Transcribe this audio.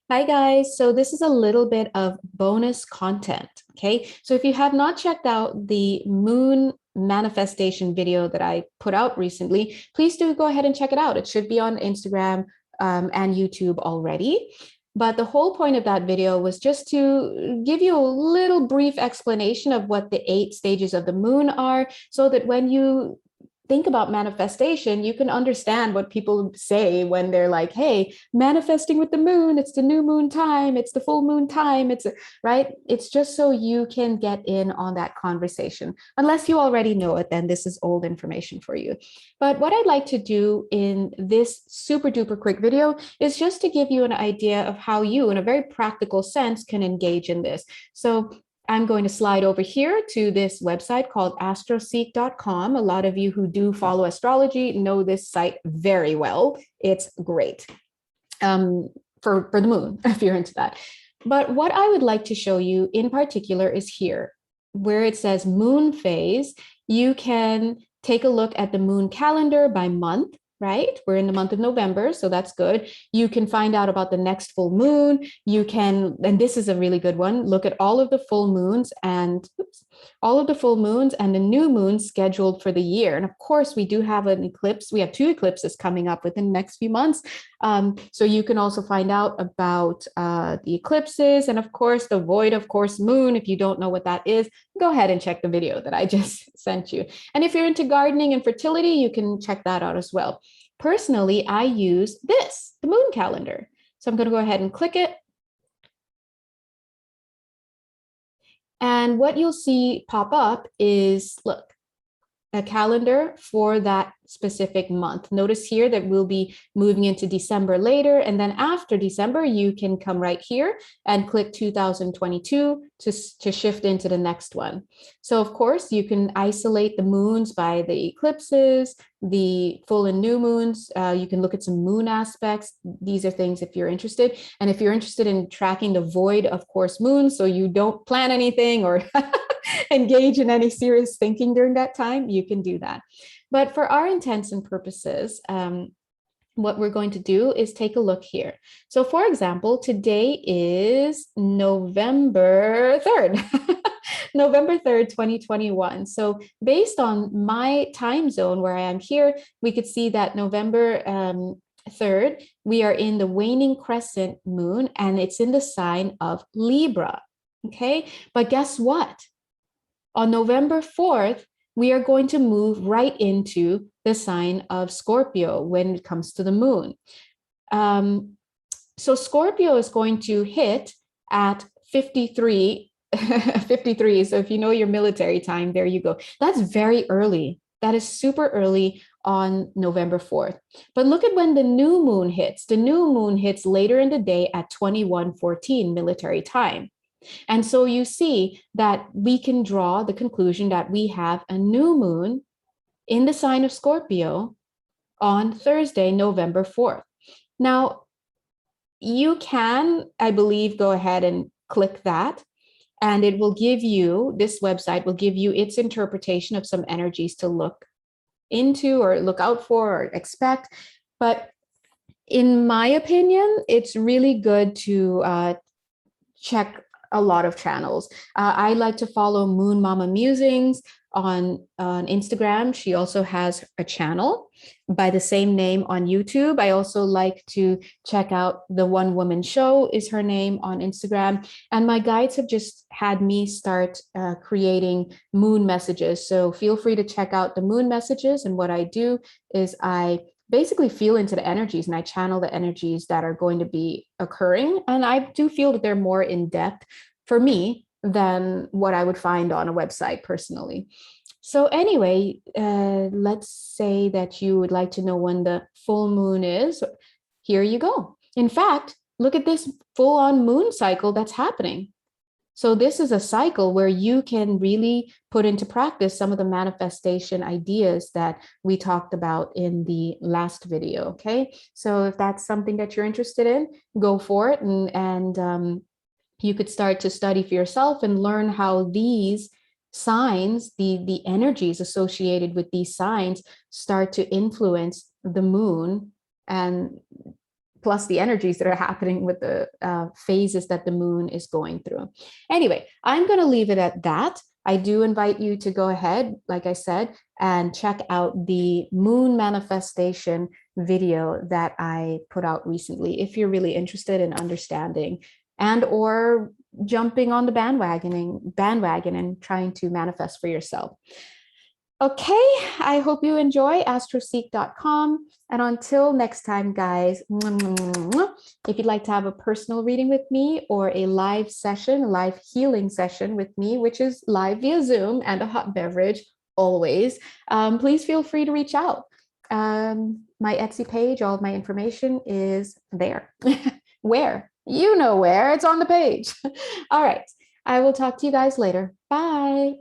Hi guys, so this is a little bit of bonus content, okay? So if you have not checked out the moon manifestation video that I put out recently, please do go ahead and check it out. It should be on Instagram and YouTube already. But the whole point of that video was just to give you a little brief explanation of what the 8 stages of the moon are, so that when you think about manifestation, you can understand what people say when they're like, hey, manifesting with the moon, it's the new moon time, it's the full moon time, right? It's just so you can get in on that conversation. Unless you already know it, then this is old information for you. But what I'd like to do in this super duper quick video is just to give you an idea of how you, in a very practical sense, can engage in this. So I'm going to slide over here to this website called astroseek.com. A lot of you who do follow astrology know this site very well. It's great for the moon, if you're into that. But what I would like to show you in particular is here, where it says moon phase. You can take a look at the moon calendar by month. Right? We're in the month of November, so that's good. You can find out about the next full moon. You can, and this is a really good one, look at all of the full moons and all of the full moons and the new moons scheduled for the year. And of course, we do have an eclipse. We have 2 eclipses coming up within the next few months. So you can also find out about the eclipses and of course the void of course moon. If you don't know what that is, go ahead and check the video that I just sent you. And if you're into gardening and fertility, you can check that out as well. Personally, I use this, the moon calendar. So I'm going to go ahead and click it. And what you'll see pop up is, look, a calendar for that specific month. Notice here that we'll be moving into December later. And then after December, you can come right here and click 2022 to shift into the next one. So of course, you can isolate the moons by the eclipses, the full and new moons. You can look at some moon aspects. These are things if you're interested. And if you're interested in tracking the void of course moons, so you don't plan anything or engage in any serious thinking during that time, you can do that. But for our intents and purposes, what we're going to do is take a look here. So for example, today is November 3rd. November 3rd, 2021. So based on my time zone where I am here, we could see that November 3rd, we are in the waning crescent moon and it's in the sign of Libra. Okay, but guess what? On November 4th, we are going to move right into the sign of Scorpio when it comes to the moon. So Scorpio is going to hit at 53, 53. So if you know your military time, there you go. That's very early. That is super early on November 4th. But look at when the new moon hits. The new moon hits later in the day at 21:14 military time. And so you see that we can draw the conclusion that we have a new moon in the sign of Scorpio on Thursday, November 4th. Now, you can, I believe, go ahead and click that, and it will give you, this website will give you its interpretation of some energies to look into or look out for or expect. But in my opinion, it's really good to check a lot of channels. I like to follow Moon Mama Musings on Instagram. She also has a channel by the same name on YouTube. I also like to check out the One Woman Show is her name on Instagram. And my guides have just had me start creating moon messages. So feel free to check out the moon messages. And what I do is I basically feel into the energies and I channel the energies that are going to be occurring. And I do feel that they're more in depth for me than what I would find on a website personally. So anyway, let's say that you would like to know when the full moon is. Here you go. In fact, look at this full on moon cycle that's happening. So this is a cycle where you can really put into practice some of the manifestation ideas that we talked about in the last video, okay? So if that's something that you're interested in, go for it. And you could start to study for yourself and learn how these signs, the energies associated with these signs start to influence the moon and plus the energies that are happening with the phases that the moon is going through. Anyway, I'm going to leave it at that. I do invite you to go ahead, like I said, and check out the moon manifestation video that I put out recently if you're really interested in understanding and or jumping on the bandwagon and trying to manifest for yourself. Okay, I hope you enjoy astroseek.com. And until next time, guys, if you'd like to have a personal reading with me or a live session, a live healing session with me, which is live via Zoom and a hot beverage, always, please feel free to reach out. My Etsy page, all of my information is there. Where? You know where, it's on the page. All right, I will talk to you guys later. Bye.